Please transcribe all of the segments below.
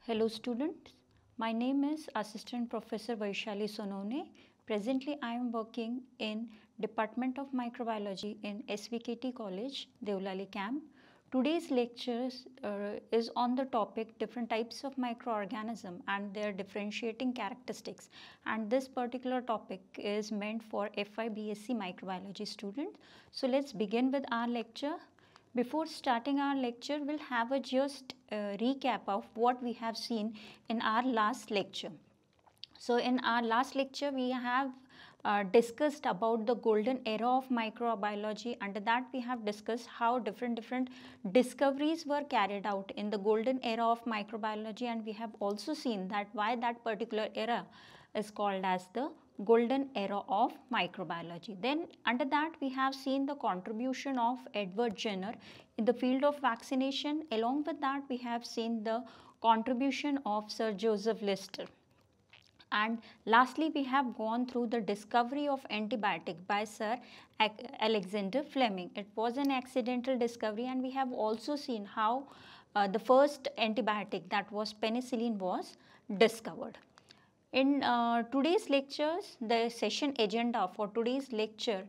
Hello students, my name is Assistant Professor Vaishali Sonawane. Presently I am working in Department of Microbiology in S.V.K.T College, Deolali Camp. Today's lecture is on the topic different types of microorganism and their differentiating characteristics, and this particular topic is meant for FY BSc Microbiology students. So let's begin with our lecture. Before starting our lecture, we'll have a just recap of what we have seen in our last lecture. So in our last lecture, we have discussed about the golden era of microbiology. Under that, we have discussed how different discoveries were carried out in the golden era of microbiology, and we have also seen that why that particular era is called as the golden era of microbiology. Then under that we have seen the contribution of Edward Jenner in the field of vaccination. Along with that we have seen the contribution of Sir Joseph Lister. And lastly we have gone through the discovery of antibiotic by Sir Alexander Fleming. It was an accidental discovery, and we have also seen how the first antibiotic, that was penicillin, was discovered. In today's lectures, the session agenda for today's lecture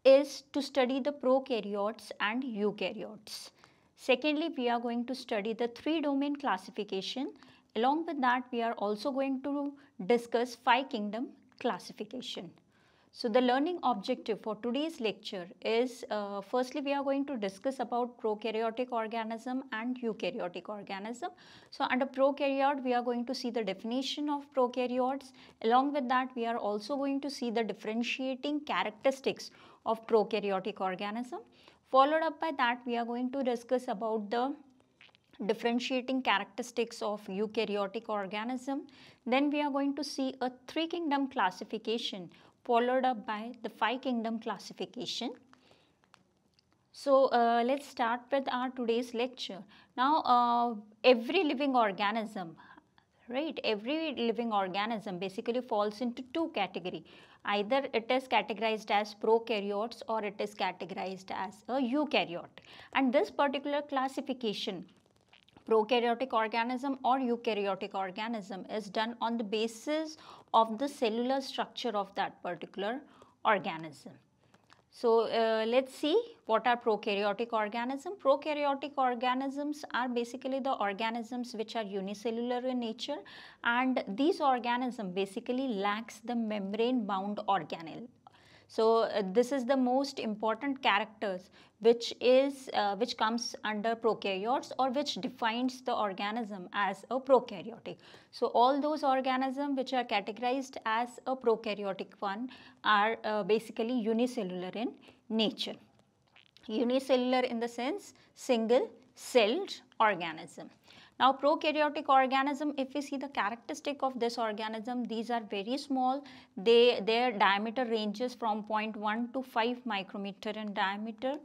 is to study the prokaryotes and eukaryotes. Secondly, we are going to study the three domain classification. Along with that, we are also going to discuss five kingdom classification. So the learning objective for today's lecture is firstly we are going to discuss about prokaryotic organism and eukaryotic organism. So under prokaryote we are going to see the definition of prokaryotes. Along with that we are also going to see the differentiating characteristics of prokaryotic organism. Followed up by that we are going to discuss about the differentiating characteristics of eukaryotic organism. Then we are going to see a three kingdom classification followed up by the five kingdom classification. So let's start with our today's lecture. Now every living organism, right, every living organism basically falls into two categories. Either it is categorized as prokaryotes or it is categorized as a eukaryote. And this particular classification, prokaryotic organism or eukaryotic organism, is done on the basis of the cellular structure of that particular organism. So let's see what are prokaryotic organisms. Prokaryotic organisms are basically the organisms which are unicellular in nature, and these organisms basically lacks the membrane bound organelle. So this is the most important characters which comes under prokaryotes, or which defines the organism as a prokaryotic. So all those organisms which are categorized as a prokaryotic one are basically unicellular in nature. Unicellular in the sense single celled organism. Now prokaryotic organism, if we see the characteristic of this organism, these are very small. Their diameter ranges from 0.1 to 5 micrometer in diameter.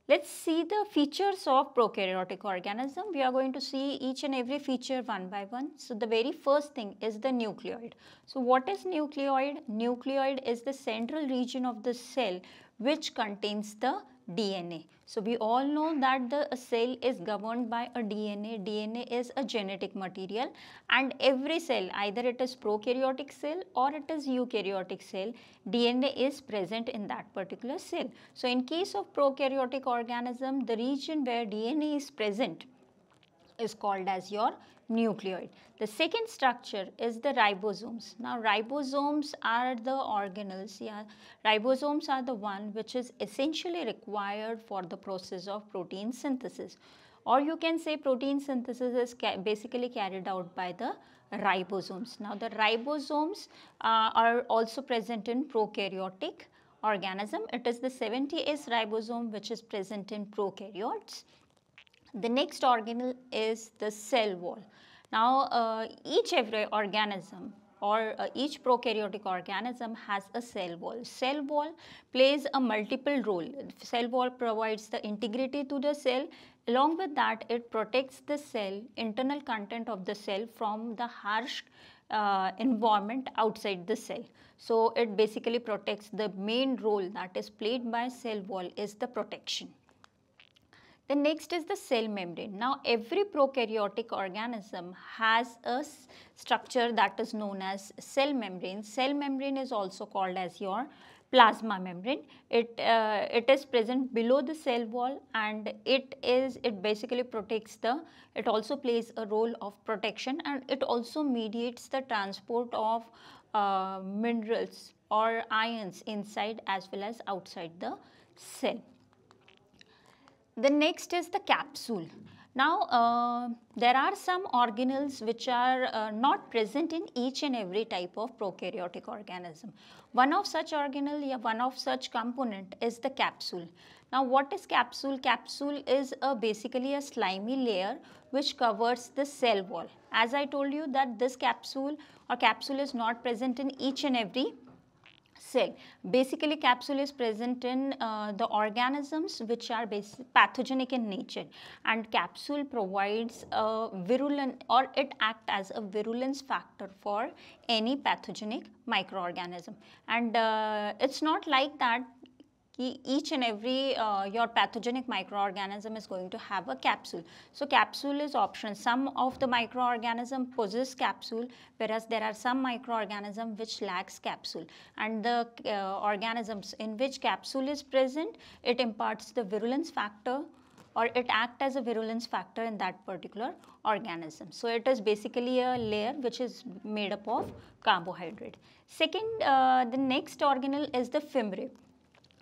Let's see the features of prokaryotic organism. We are going to see each and every feature one by one. So the very first thing is the nucleoid. So what is nucleoid? Nucleoid is the central region of the cell which contains the DNA. So we all know that the cell is governed by a DNA. DNA is a genetic material, and every cell, either it is prokaryotic cell or it is eukaryotic cell, DNA is present in that particular cell. So in case of prokaryotic organism, the region where DNA is present is called as your nucleoid. The second structure is the ribosomes. Now ribosomes are the organelles, ribosomes are the one which is essentially required for the process of protein synthesis, or you can say protein synthesis is basically carried out by the ribosomes. Now the ribosomes are also present in prokaryotic organism. It is the 70S ribosome which is present in prokaryotes. The next organelle is the cell wall. Now each every organism or each prokaryotic organism has a cell wall. Cell wall plays a multiple role. Cell wall provides the integrity to the cell. Along with that, it protects the cell, internal content of the cell, from the harsh environment outside the cell. So it basically protects. The main role that is played by cell wall is the protection. The next is the cell membrane. Now every prokaryotic organism has a structure that is known as cell membrane. Cell membrane is also called as your plasma membrane. It is present below the cell wall, and it basically protects it also plays a role of protection, and it also mediates the transport of minerals or ions inside as well as outside the cell. The next is the capsule. Now, there are some organelles which are not present in each and every type of prokaryotic organism. One of such organelle, one of such component is the capsule. Now, what is capsule? Capsule is basically a slimy layer which covers the cell wall. As I told you that this capsule is not present in each and every cell. Basically, capsule is present in the organisms which are pathogenic in nature, and capsule provides a virulent, or it acts as a virulence factor for any pathogenic microorganism. And it's not like that each and every your pathogenic microorganism is going to have a capsule. So capsule is optional. Some of the microorganism possess capsule, whereas there are some microorganism which lacks capsule, and the organisms in which capsule is present, it imparts the virulence factor, or it acts as a virulence factor in that particular organism. So it is basically a layer which is made up of carbohydrate. Second, the next organelle is the fimbriae.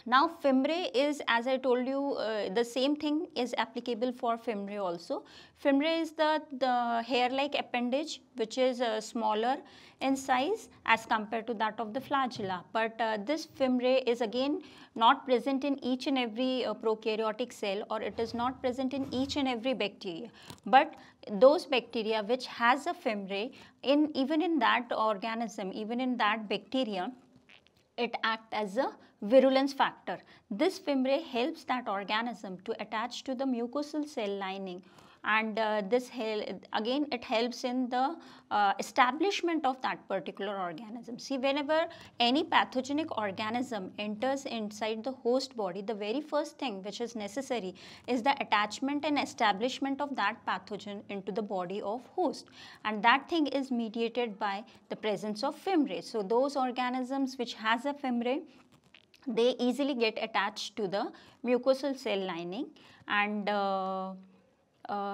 Now fimbriae is, as I told you, the same thing is applicable for fimbriae also. Fimbriae is the hair-like appendage which is smaller in size as compared to that of the flagella. But this fimbriae is again not present in each and every prokaryotic cell, or it is not present in each and every bacteria. But those bacteria which has a fimbriae, even in that organism, even in that bacteria, it acts as a virulence factor. This fimbriae helps that organism to attach to the mucosal cell lining, and again it helps in the establishment of that particular organism. See, whenever any pathogenic organism enters inside the host body, the very first thing which is necessary is the attachment and establishment of that pathogen into the body of host, and that thing is mediated by the presence of fimbriae. So those organisms which has a fimbriae, they easily get attached to the mucosal cell lining and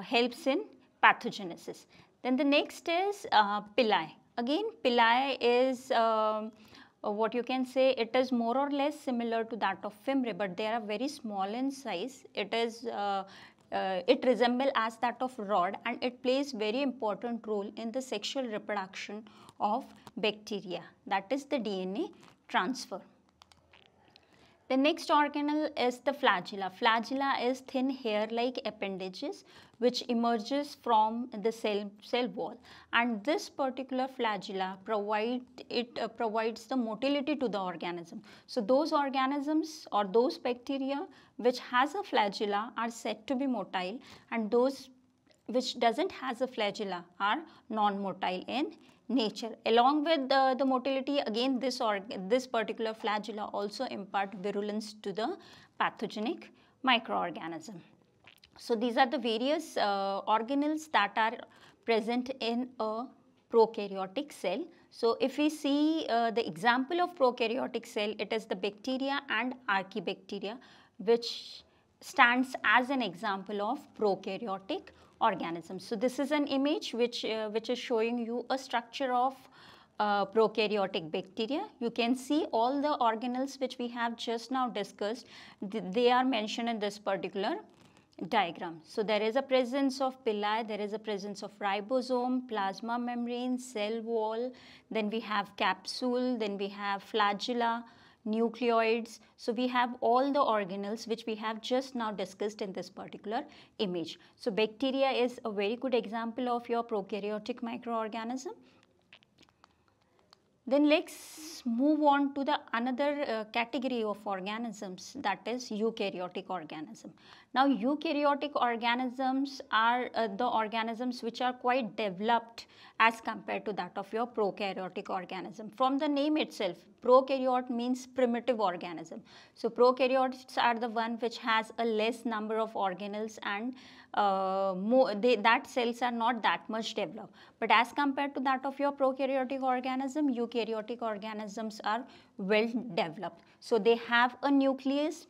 helps in pathogenesis. Then the next is pili. Again, pili is what you can say, it is more or less similar to that of fimbriae, but they are very small in size. It resembles as that of rod, and it plays very important role in the sexual reproduction of bacteria, that is the DNA transfer. The next organelle is the flagella. Flagella is thin hair-like appendages which emerges from the cell wall, and this particular flagella provides the motility to the organism. So those organisms or those bacteria which has a flagella are said to be motile, and those which doesn't has a flagella are non-motile in nature. Along with the motility, again this particular flagella also impart virulence to the pathogenic microorganism. So these are the various organelles that are present in a prokaryotic cell. So if we see the example of prokaryotic cell, it is the bacteria and archaebacteria which stands as an example of prokaryotic organisms. So this is an image which is showing you a structure of prokaryotic bacteria. You can see all the organelles which we have just now discussed, they are mentioned in this particular diagram. So there is a presence of pili, there is a presence of ribosome, plasma membrane, cell wall, then we have capsule, then we have flagella, nucleoids. So we have all the organelles which we have just now discussed in this particular image. So bacteria is a very good example of your prokaryotic microorganism. Then let's move on to the another category of organisms, that is eukaryotic organism. Now eukaryotic organisms are the organisms which are quite developed as compared to that of your prokaryotic organism. From the name itself, prokaryote means primitive organism. So prokaryotes are the one which has a less number of organelles and that cells are not that much developed. But as compared to that of your prokaryotic organism, eukaryotic organisms are well developed. So they have a nucleus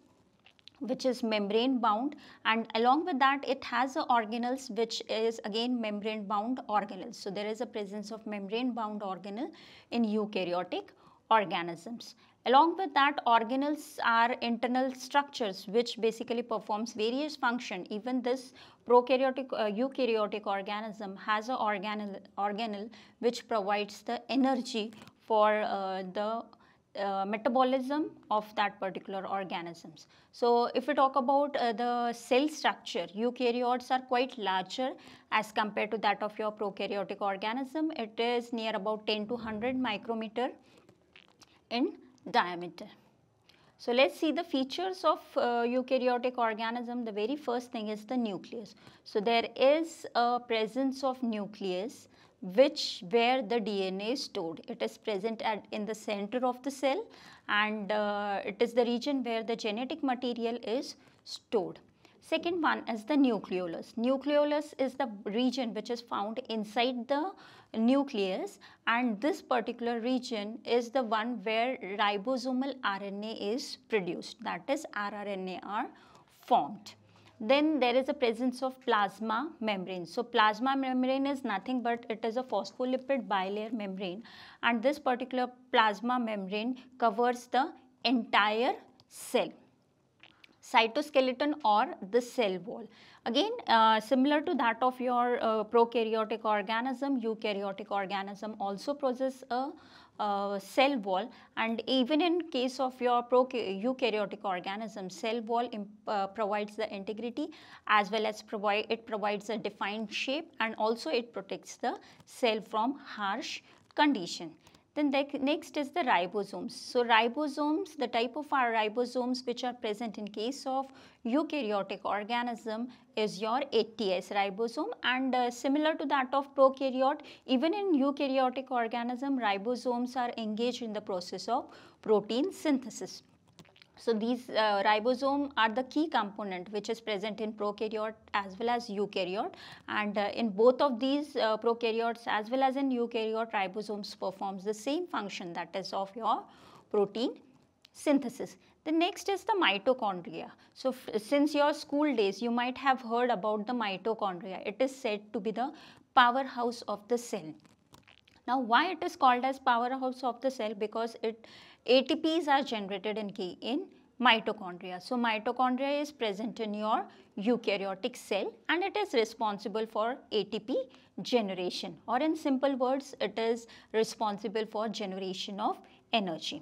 which is membrane bound, and along with that it has a organelles which is again membrane bound organelles. So there is a presence of membrane bound organelle in eukaryotic organisms. Along with that, organelles are internal structures which basically performs various function. Even this prokaryotic eukaryotic organism has a organelle which provides the energy for the metabolism of that particular organisms. So if we talk about the cell structure, eukaryotes are quite larger as compared to that of your prokaryotic organism. It is near about 10 to 100 micrometer in diameter. So let's see the features of eukaryotic organism. The very first thing is the nucleus. So there is a presence of nucleus where the DNA is stored. It is present in the center of the cell, and it is the region where the genetic material is stored. Second one is the nucleolus. Nucleolus is the region which is found inside the nucleus, and this particular region is the one where ribosomal RNA is produced, that is rRNA are formed. Then there is a presence of plasma membrane. So plasma membrane is nothing but it is a phospholipid bilayer membrane, and this particular plasma membrane covers the entire cell, cytoskeleton or the cell wall. Again, similar to that of your prokaryotic organism, eukaryotic organism also possess a cell wall, and even in case of your eukaryotic organism, cell wall provides the integrity as well as it provides a defined shape, and also it protects the cell from harsh condition. Then next is the ribosomes. So ribosomes, the type of our ribosomes which are present in case of eukaryotic organism is your ATS ribosome, and similar to that of prokaryote, even in eukaryotic organism, ribosomes are engaged in the process of protein synthesis. So these ribosome are the key component which is present in prokaryote as well as eukaryote, and in both of these prokaryotes as well as in eukaryote, ribosomes performs the same function, that is of your protein synthesis. The next is the mitochondria. So since your school days you might have heard about the mitochondria. It is said to be the powerhouse of the cell. Now why it is called as powerhouse of the cell? Because ATPs are generated in mitochondria. So mitochondria is present in your eukaryotic cell, and it is responsible for ATP generation, or in simple words, it is responsible for generation of energy.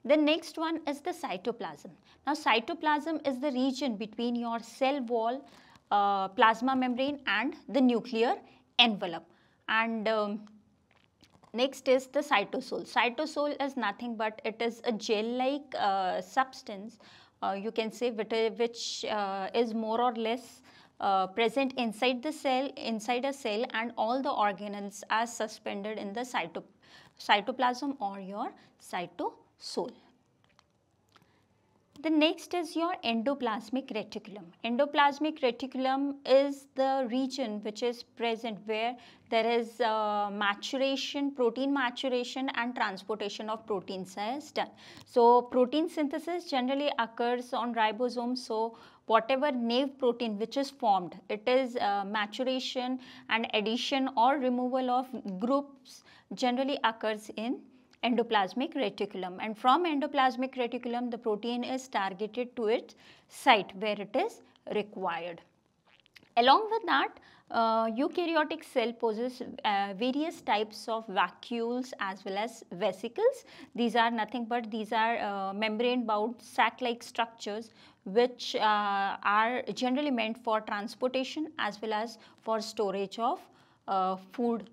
The next one is the cytoplasm. Now cytoplasm is the region between your cell wall, plasma membrane and the nuclear envelope. And next is the cytosol. Cytosol is nothing but it is a gel-like substance, you can say, which is more or less present inside a cell, and all the organelles are suspended in the cytoplasm or your cytosol. The next is your endoplasmic reticulum. Endoplasmic reticulum is the region which is present where there is maturation, protein maturation and transportation of proteins is done. So protein synthesis generally occurs on ribosomes. So whatever naive protein which is formed, it is maturation and addition or removal of groups generally occurs in endoplasmic reticulum, and from endoplasmic reticulum the protein is targeted to its site where it is required. Along with that, eukaryotic cell possesses various types of vacuoles as well as vesicles. These are nothing but these are membrane bound sac-like structures which are generally meant for transportation as well as for storage of food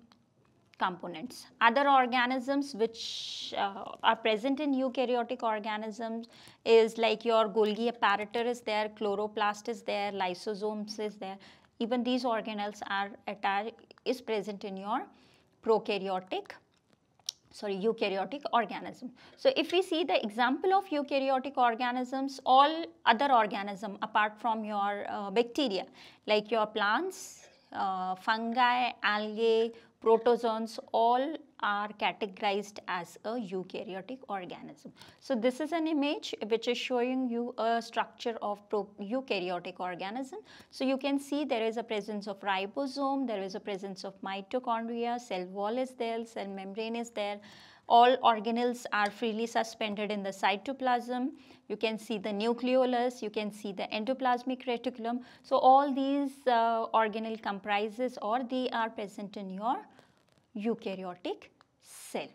components. Other organisms which are present in eukaryotic organisms is like your Golgi apparatus is there, chloroplast is there, lysosomes is there. Even these organelles are is present in your eukaryotic organism. So if we see the example of eukaryotic organisms, all other organisms apart from your bacteria, like your plants, fungi, algae, protozoans, all are categorized as a eukaryotic organism. So this is an image which is showing you a structure of eukaryotic organism. So you can see there is a presence of ribosome, there is a presence of mitochondria, cell wall is there, cell membrane is there. All organelles are freely suspended in the cytoplasm. You can see the nucleolus, you can see the endoplasmic reticulum. So all these organelle comprises or they are present in your eukaryotic cell.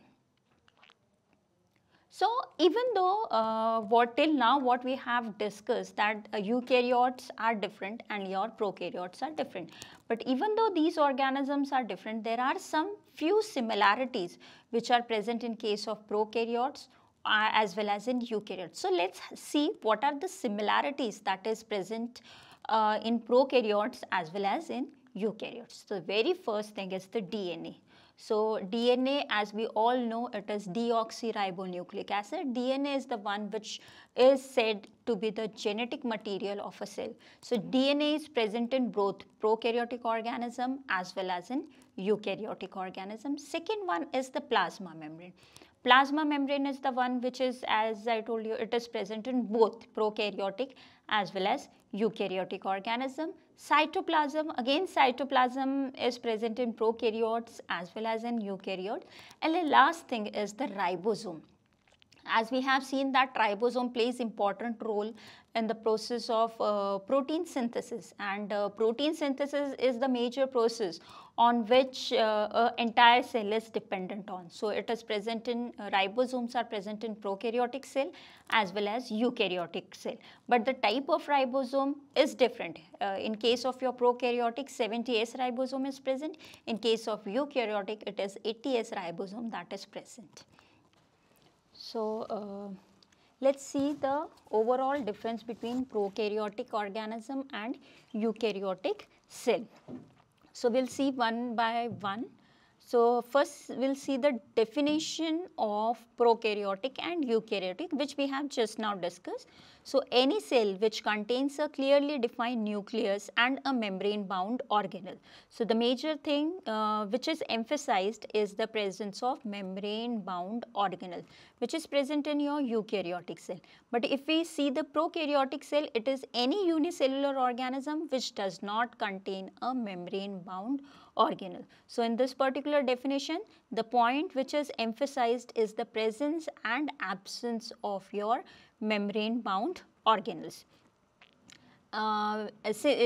So even though till now what we have discussed that eukaryotes are different and your prokaryotes are different. But even though these organisms are different, there are some few similarities which are present in case of prokaryotes as well as in eukaryotes. So let's see what are the similarities that is present in prokaryotes as well as in eukaryotes. So the very first thing is the DNA. So DNA, as we all know, it is deoxyribonucleic acid. DNA is the one which is said to be the genetic material of a cell. So DNA is present in both prokaryotic organism as well as in eukaryotic organism. Second one is the plasma membrane. Plasma membrane is the one which is, as I told you, it is present in both prokaryotic as well as eukaryotic organism. Cytoplasm, again cytoplasm is present in prokaryotes as well as in eukaryotes. And the last thing is the ribosome. As we have seen that ribosome plays important role in the process of protein synthesis, and protein synthesis is the major process on which entire cell is dependent on. So it is present in ribosomes are present in prokaryotic cell as well as eukaryotic cell, but the type of ribosome is different. In case of your prokaryotic, 70S ribosome is present. In case of eukaryotic, it is 80S ribosome that is present. So let's see the overall difference between prokaryotic organism and eukaryotic cell. So we'll see one by one. So first we'll see the definition of prokaryotic and eukaryotic, which we have just now discussed. So any cell which contains a clearly defined nucleus and a membrane bound organelle. So the major thing which is emphasized is the presence of membrane bound organelle, which is present in your eukaryotic cell. But if we see the prokaryotic cell, it is any unicellular organism which does not contain a membrane bound organelle. So in this particular definition, the point which is emphasized is the presence and absence of your membrane bound organelles.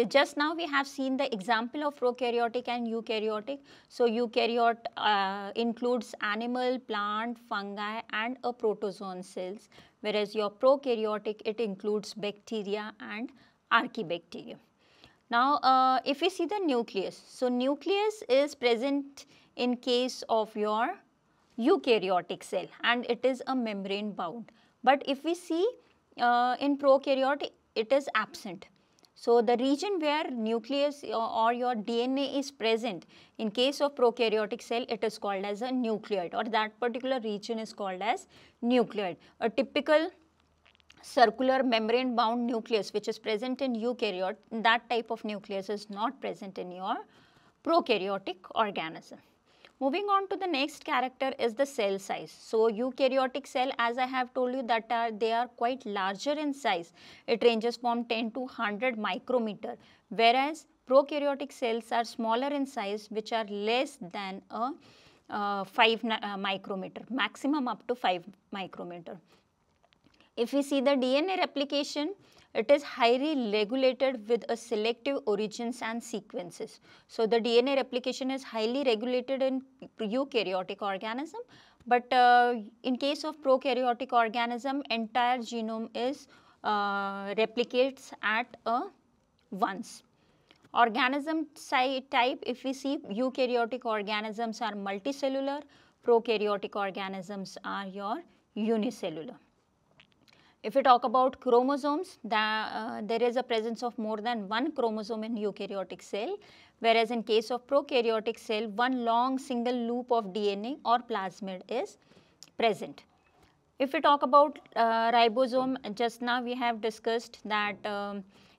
Just now we have seen the example of prokaryotic and eukaryotic. So eukaryote includes animal, plant, fungi and a protozoan cells, whereas your prokaryotic, it includes bacteria and archaebacteria. Now if we see the nucleus, so nucleus is present in case of your eukaryotic cell and it is a membrane bound. But if we see in prokaryotic, it is absent. So the region where nucleus or your DNA is present, in case of prokaryotic cell, it is called as a nucleoid, or that particular region is called as nucleoid. A typical circular membrane bound nucleus which is present in eukaryote, that type of nucleus is not present in your prokaryotic organism. Moving on to the next character is the cell size. So eukaryotic cell, as I have told you, that they are quite larger in size. It ranges from 10 to 100 micrometer, whereas prokaryotic cells are smaller in size, which are less than a 5 micrometer, maximum up to 5 micrometer. If we see the DNA replication, it is highly regulated with a selective origins and sequences. So the DNA replication is highly regulated in eukaryotic organism, but in case of prokaryotic organism, entire genome is replicates at once. Organism type, if we see, eukaryotic organisms are multicellular, prokaryotic organisms are your unicellular. If we talk about chromosomes, there is a presence of more than one chromosome in eukaryotic cell, whereas in case of prokaryotic cell, one long single loop of DNA or plasmid is present. If we talk about ribosome, just now we have discussed that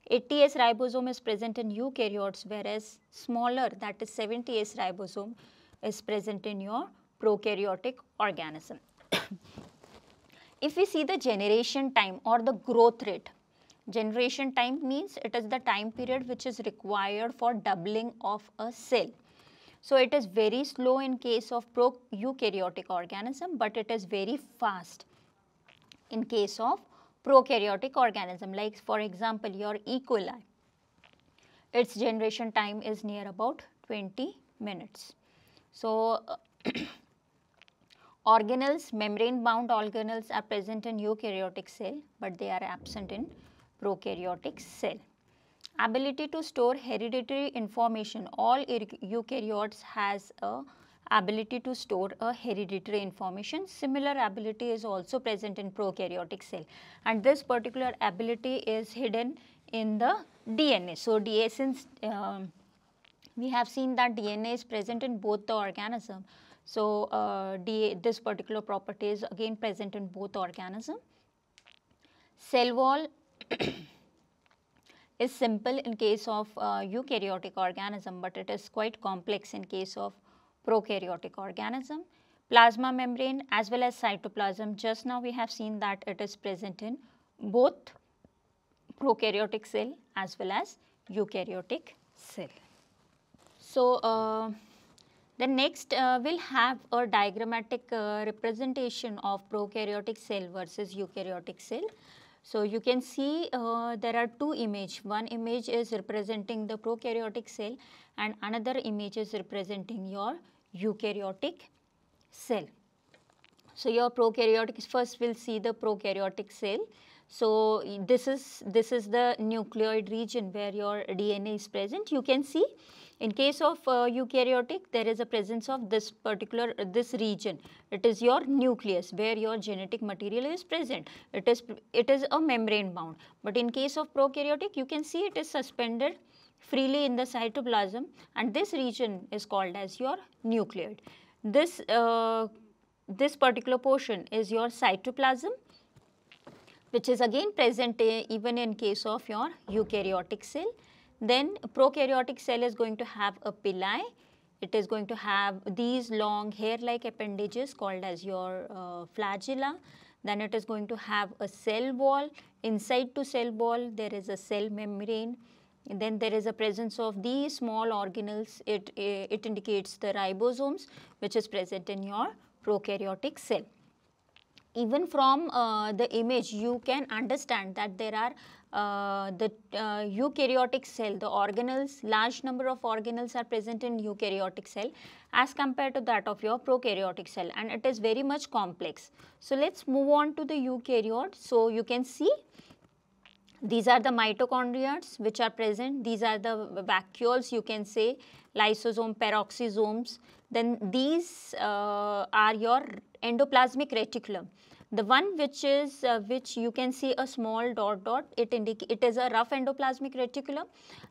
80S ribosome is present in eukaryotes, whereas smaller, that is 70S ribosome is present in your prokaryotic organism. If we see the generation time or the growth rate, generation time means it is the time period which is required for doubling of a cell. So it is very slow in case of eukaryotic organism, but it is very fast in case of prokaryotic organism. Like for example, your E. coli, its generation time is near about 20 minutes. So organelles, membrane bound organelles are present in eukaryotic cell, but they are absent in prokaryotic cell. Ability to store hereditary information. All eukaryotes has a ability to store a hereditary information. Similar ability is also present in prokaryotic cell, and this particular ability is hidden in the DNA. So since we have seen that DNA is present in both the organism, so this particular property is again present in both organism. Cell wall is simple in case of eukaryotic organism, but it is quite complex in case of prokaryotic organism. Plasma membrane as well as cytoplasm, just now we have seen that it is present in both prokaryotic cell as well as eukaryotic cell. So the next we'll have a diagrammatic representation of prokaryotic cell versus eukaryotic cell. So you can see there are two images. One image is representing the prokaryotic cell and another image is representing your eukaryotic cell. So your prokaryotic, first we'll see the prokaryotic cell. So this is the nucleoid region where your DNA is present. You can see in case of eukaryotic, there is a presence of this particular region. It is your nucleus where your genetic material is present. It is a membrane bound. But in case of prokaryotic, you can see it is suspended freely in the cytoplasm, and this region is called as your nucleoid. This particular portion is your cytoplasm, which is again present even in case of your eukaryotic cell. Then prokaryotic cell is going to have a pili. It is going to have these long hair-like appendages called as your flagella. Then it is going to have a cell wall. Inside to cell wall, there is a cell membrane. And then there is a presence of these small organelles. It indicates the ribosomes, which is present in your prokaryotic cell. Even from the image, you can understand that there are the eukaryotic cell, the organelles, large number of organelles are present in eukaryotic cell as compared to that of your prokaryotic cell, and it is very much complex. So let's move on to the eukaryote. So you can see these are the mitochondria which are present. These are the vacuoles, you can say, lysosome, peroxisomes. Then these are your endoplasmic reticulum. The one which you can see a small dot, it is a rough endoplasmic reticulum,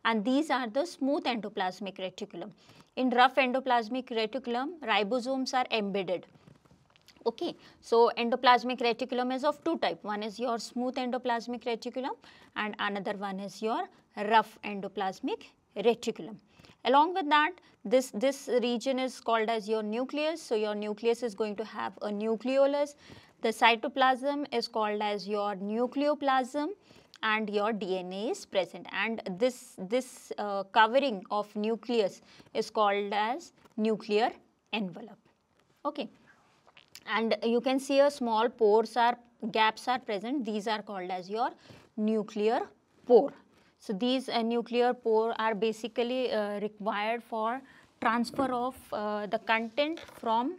and these are the smooth endoplasmic reticulum. In rough endoplasmic reticulum, ribosomes are embedded. Okay, so endoplasmic reticulum is of two types. One is your smooth endoplasmic reticulum and another one is your rough endoplasmic reticulum. Along with that, this region is called as your nucleus. So your nucleus is going to have a nucleolus. The cytoplasm is called as your nucleoplasm, and your DNA is present. And this covering of nucleus is called as nuclear envelope. Okay. And you can see a small gaps are present. These are called as your nuclear pore. So these nuclear pore are basically required for transfer of the content from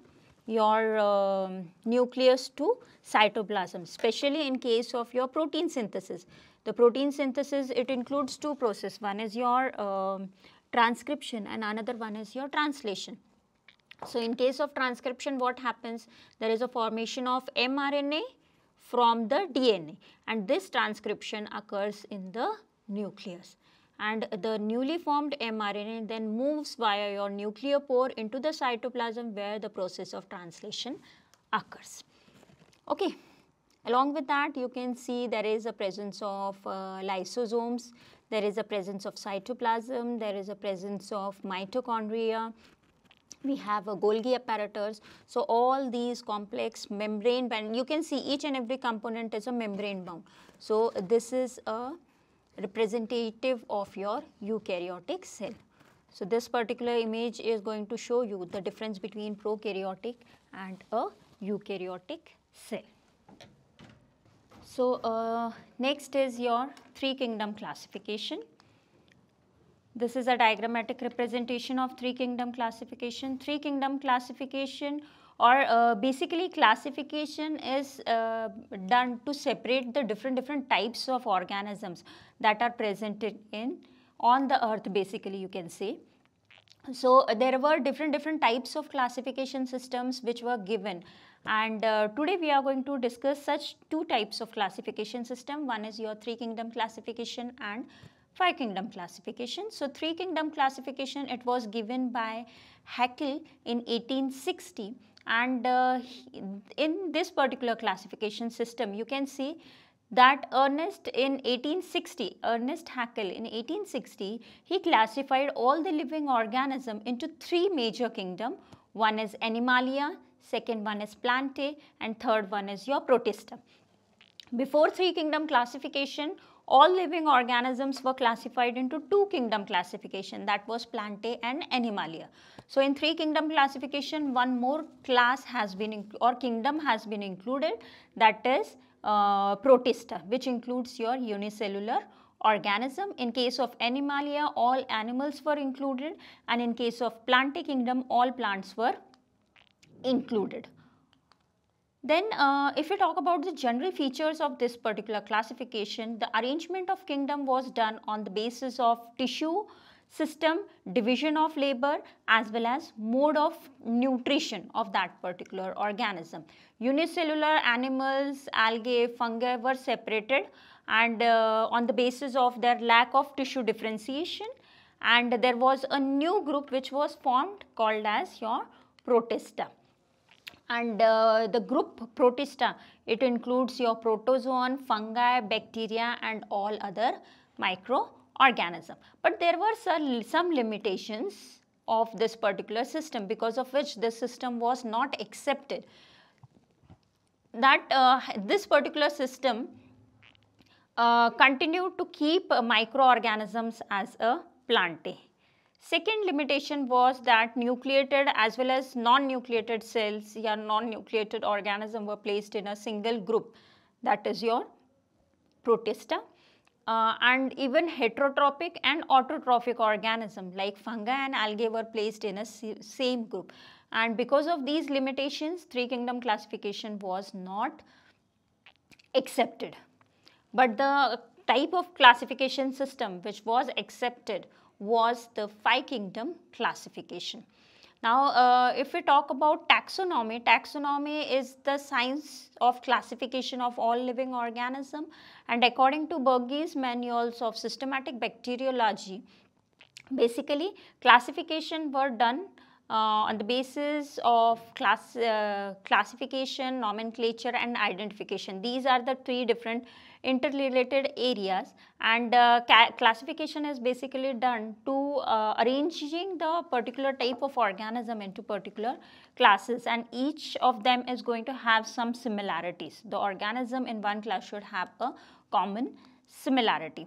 your nucleus to cytoplasm, especially in case of your protein synthesis. The protein synthesis, it includes two processes. One is your transcription and another one is your translation. So, in case of transcription, what happens? There is a formation of mRNA from the DNA, and this transcription occurs in the nucleus, and the newly formed mRNA then moves via your nuclear pore into the cytoplasm where the process of translation occurs. Okay. Along with that, you can see there is a presence of lysosomes, there is a presence of cytoplasm, there is a presence of mitochondria, we have a Golgi apparatus. So, all these complex membrane bound, you can see each and every component is a membrane bound. So, this is a representative of your eukaryotic cell. So, this particular image is going to show you the difference between prokaryotic and a eukaryotic cell. So, next is your three kingdom classification. This is a diagrammatic representation of three kingdom classification. Three kingdom classification, or basically classification is done to separate the different types of organisms that are presented on the earth, basically you can say. So, there were different types of classification systems which were given, and today we are going to discuss such two types of classification system. One is your three kingdom classification and five kingdom classification. So, three kingdom classification, it was given by Haeckel in 1860, and in this particular classification system you can see that Ernest Haeckel in 1860, he classified all the living organism into three major kingdom. One is Animalia, second one is Plantae, and third one is your Protista. Before three kingdom classification, all living organisms were classified into two kingdom classification, that was Plantae and Animalia. So, in three kingdom classification, one more class has been or kingdom has been included, that is Protista, which includes your unicellular organism. In case of Animalia, all animals were included, and in case of Plantae kingdom, all plants were included. Then if we talk about the general features of this particular classification, the arrangement of kingdom was done on the basis of tissue system, division of labor, as well as mode of nutrition of that particular organism. Unicellular animals, algae, fungi were separated, and on the basis of their lack of tissue differentiation, and there was a new group which was formed called as your Protista. And the group Protista, it includes your protozoan, fungi, bacteria, and all other microorganisms. But there were some limitations of this particular system, because of which this system was not accepted. That this particular system continued to keep microorganisms as a Plantae. Second limitation was that nucleated as well as non-nucleated cells or non-nucleated organisms were placed in a single group, that is your Protista. And even heterotrophic and autotrophic organisms like fungi and algae were placed in a same group. And because of these limitations, three kingdom classification was not accepted. But the type of classification system which was accepted was the five kingdom classification. Now, if we talk about taxonomy, taxonomy is the science of classification of all living organisms, and according to Berge's manuals of systematic bacteriology, basically classification were done on the basis of classification, nomenclature, and identification. These are the three different interrelated areas, and classification is basically done to arranging the particular type of organism into particular classes, and each of them is going to have some similarities. The organism in one class should have a common similarity.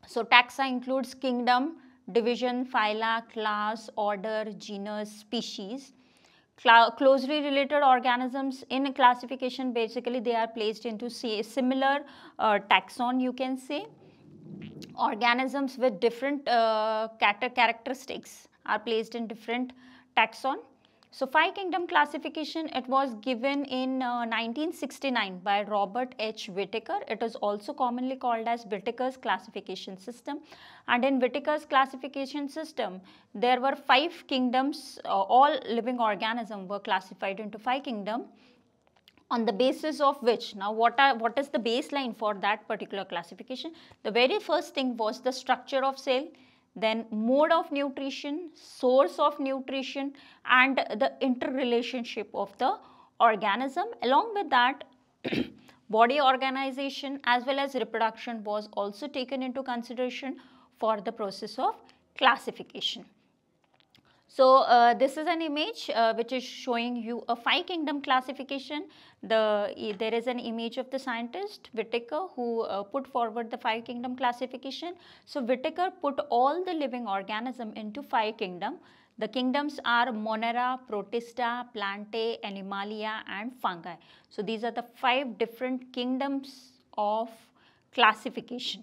So, taxa includes kingdom, division, phyla, class, order, genus, species. Closely related organisms in a classification, basically they are placed into similar taxon, you can say. Organisms with different characteristics are placed in different taxon. So 5 kingdom classification, it was given in 1969 by Robert H. Whittaker. It is also commonly called as Whittaker's classification system. And in Whittaker's classification system, there were 5 kingdoms, all living organisms were classified into 5 kingdoms, on the basis of which, now what is the baseline for that particular classification? The very first thing was the structure of cell, then mode of nutrition, source of nutrition, and the interrelationship of the organism. Along with that, body organization as well as reproduction was also taken into consideration for the process of classification. So, this is an image which is showing you a 5 kingdom classification. There is an image of the scientist Whittaker who put forward the 5 kingdom classification. So, Whittaker put all the living organism into 5 kingdom. The kingdoms are Monera, Protista, Plantae, Animalia and Fungi. So, these are the 5 different kingdoms of classification.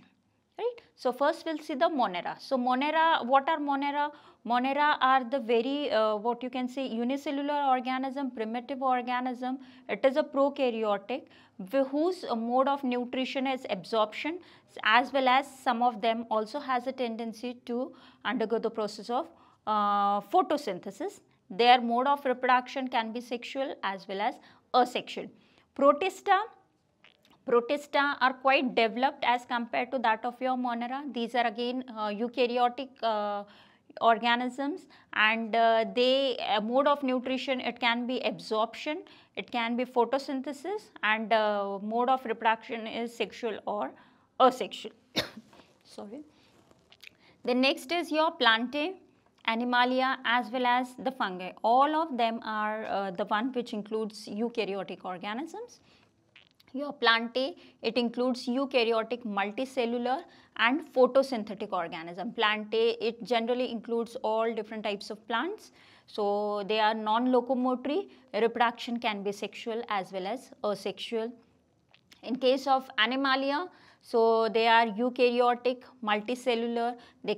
Right. So, first we will see the Monera. So, Monera, what are Monera? Monera are the very what you can say unicellular organism, primitive organism. It is a prokaryotic whose mode of nutrition is absorption, as well as some of them also has a tendency to undergo the process of photosynthesis. Their mode of reproduction can be sexual as well as asexual. Protista are quite developed as compared to that of your Monera. These are again eukaryotic organisms, and mode of nutrition, it can be absorption, it can be photosynthesis, and mode of reproduction is sexual or asexual. Sorry. The next is your Plantae, Animalia as well as the fungi. All of them are the one which includes eukaryotic organisms. Your Plantae, it includes eukaryotic multicellular and photosynthetic organism. Plantae, it generally includes all different types of plants. So, they are non-locomotory, reproduction can be sexual as well as asexual. In case of Animalia, so they are eukaryotic, multicellular, they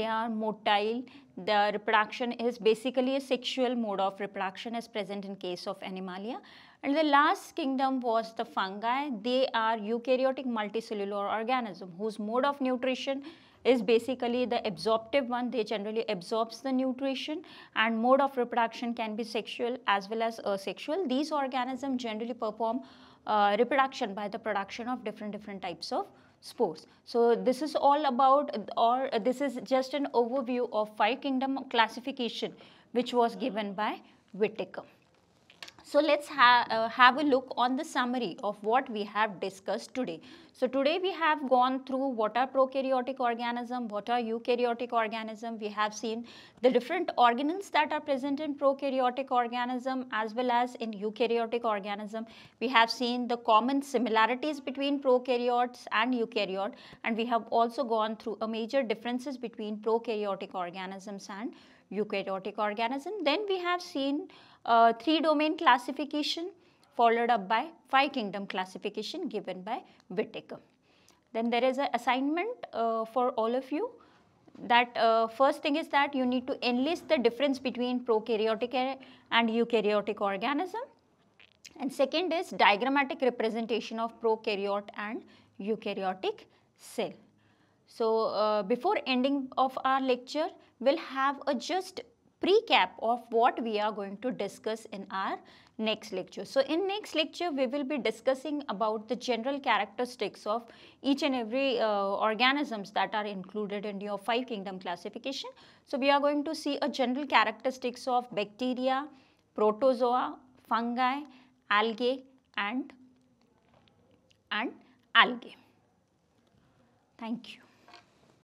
are motile. The reproduction is basically a sexual mode of reproduction is present in case of Animalia. And the last kingdom was the fungi. They are eukaryotic multicellular organism whose mode of nutrition is basically the absorptive one. They generally absorbs the nutrition, and mode of reproduction can be sexual as well as asexual. These organisms generally perform reproduction by the production of different types of spores. So, this is all about, or this is just an overview of 5 kingdom classification which was given by Whittaker. So, let us have a look on the summary of what we have discussed today. So, today we have gone through what are prokaryotic organism, what are eukaryotic organism. We have seen the different organelles that are present in prokaryotic organism as well as in eukaryotic organism. We have seen the common similarities between prokaryotes and eukaryote, and we have also gone through a major differences between prokaryotic organisms and eukaryotic organism. Then we have seen 3 domain classification followed up by 5 kingdom classification given by Whittaker. Then there is an assignment for all of you, that first thing is that you need to enlist the difference between prokaryotic and eukaryotic organism, and second is diagrammatic representation of prokaryote and eukaryotic cell. So, before ending of our lecture, we will have a just recap of what we are going to discuss in our next lecture. So, in next lecture, we will be discussing about the general characteristics of each and every organisms that are included in your 5 kingdom classification. So, we are going to see a general characteristics of bacteria, protozoa, fungi, algae and algae. Thank you.